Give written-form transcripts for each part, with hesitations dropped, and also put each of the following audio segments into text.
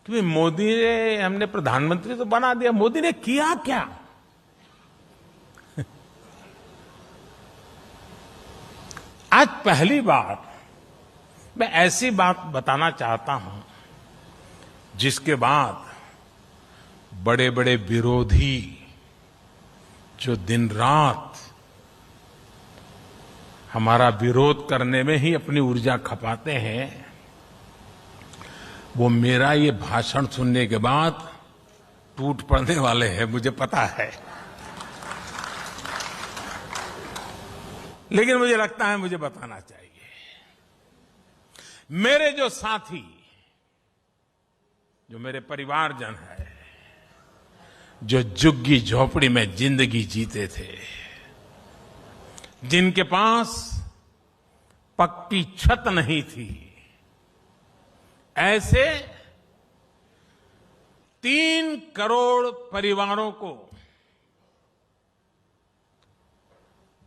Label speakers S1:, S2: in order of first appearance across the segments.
S1: कि मोदी ने, हमने प्रधानमंत्री तो बना दिया, मोदी ने किया क्या? आज पहली बार मैं ऐसी बात बताना चाहता हूं जिसके बाद बड़े बड़े विरोधी जो दिन रात हमारा विरोध करने में ही अपनी ऊर्जा खपाते हैं, वो मेरा ये भाषण सुनने के बाद टूट पड़ने वाले हैं, मुझे पता है। लेकिन मुझे लगता है मुझे बताना चाहिए। मेरे जो साथी, जो मेरे परिवारजन है, जो झुग्गी झोपड़ी में जिंदगी जीते थे, जिनके पास पक्की छत नहीं थी, ऐसे 3 करोड़ परिवारों को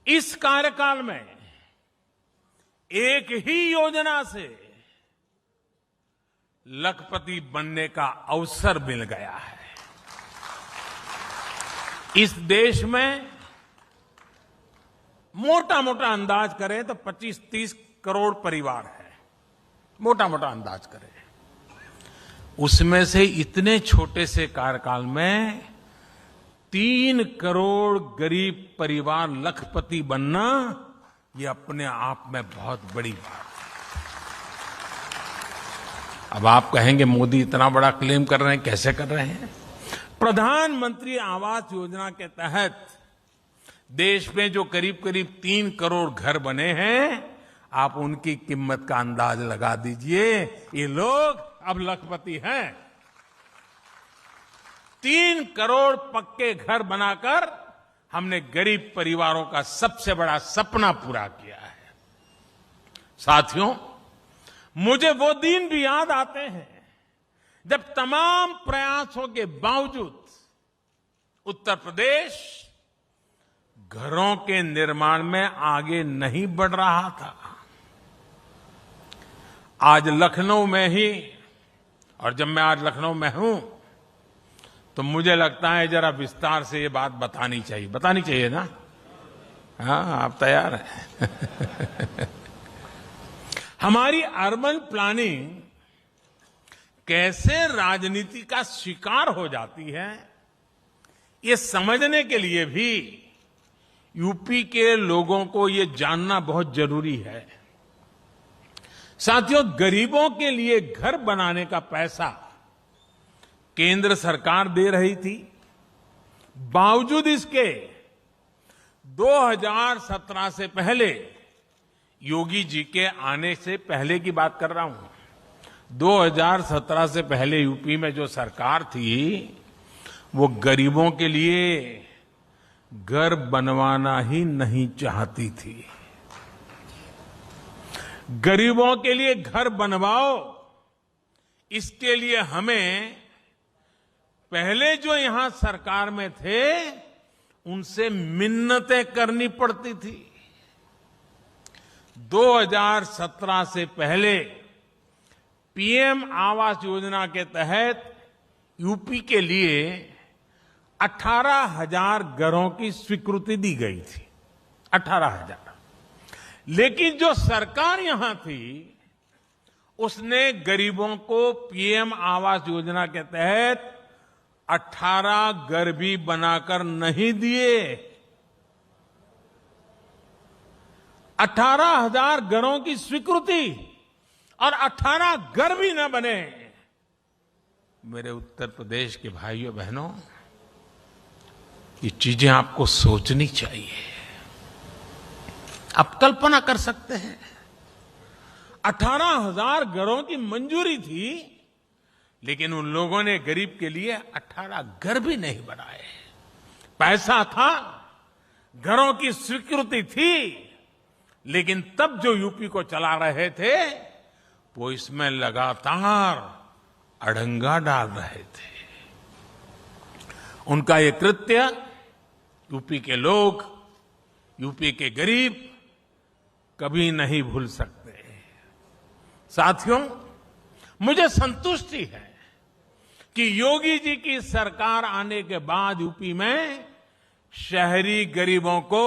S1: इस कार्यकाल में एक ही योजना से लखपति बनने का अवसर मिल गया है। इस देश में मोटा मोटा अंदाज करें तो 25-30 करोड़ परिवार है, मोटा मोटा अंदाज करें। उसमें से इतने छोटे से कार्यकाल में 3 करोड़ गरीब परिवार लखपति बनना, ये अपने आप में बहुत बड़ी बात है। अब आप कहेंगे मोदी इतना बड़ा क्लेम कर रहे हैं, कैसे कर रहे हैं? प्रधानमंत्री आवास योजना के तहत देश में जो करीब करीब 3 करोड़ घर बने हैं, आप उनकी कीमत का अंदाज लगा दीजिए। ये लोग अब लखपति हैं। 3 करोड़ पक्के घर बनाकर हमने गरीब परिवारों का सबसे बड़ा सपना पूरा किया है। साथियों, मुझे वो दिन भी याद आते हैं जब तमाम प्रयासों के बावजूद उत्तर प्रदेश घरों के निर्माण में आगे नहीं बढ़ रहा था। आज लखनऊ में ही, और जब मैं आज लखनऊ में हूं तो मुझे लगता है जरा विस्तार से ये बात बतानी चाहिए ना? हाँ, आप तैयार हैं? हमारी अर्बन प्लानिंग कैसे राजनीति का शिकार हो जाती है, ये समझने के लिए भी यूपी के लोगों को ये जानना बहुत जरूरी है। साथियों, गरीबों के लिए घर बनाने का पैसा केंद्र सरकार दे रही थी। बावजूद इसके 2017 से पहले, योगी जी के आने से पहले की बात कर रहा हूं, 2017 से पहले यूपी में जो सरकार थी वो गरीबों के लिए घर बनवाना ही नहीं चाहती थी। गरीबों के लिए घर बनवाओ, इसके लिए हमें पहले जो यहां सरकार में थे उनसे मिन्नतें करनी पड़ती थी। 2017 से पहले पीएम आवास योजना के तहत यूपी के लिए 18,000 घरों की स्वीकृति दी गई थी। 18,000। लेकिन जो सरकार यहां थी उसने गरीबों को पीएम आवास योजना के तहत 18 घर भी बनाकर नहीं दिए। 18,000 घरों की स्वीकृति और 18 घर भी न बने। मेरे उत्तर प्रदेश के भाइयों बहनों, ये चीजें आपको सोचनी चाहिए। आप कल्पना कर सकते हैं, 18,000 घरों की मंजूरी थी, लेकिन उन लोगों ने गरीब के लिए 18 घर भी नहीं बनाए। पैसा था, घरों की स्वीकृति थी, लेकिन तब जो यूपी को चला रहे थे वो इसमें लगातार अड़ंगा डाल रहे थे। उनका ये कृत्य यूपी के लोग, यूपी के गरीब कभी नहीं भूल सकते। साथियों, मुझे संतुष्टि है कि योगी जी की सरकार आने के बाद यूपी में शहरी गरीबों को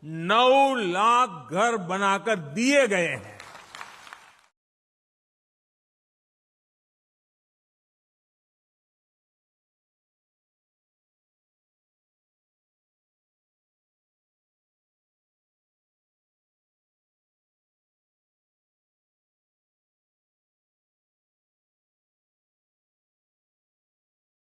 S1: 9 लाख घर बनाकर दिए गए हैं।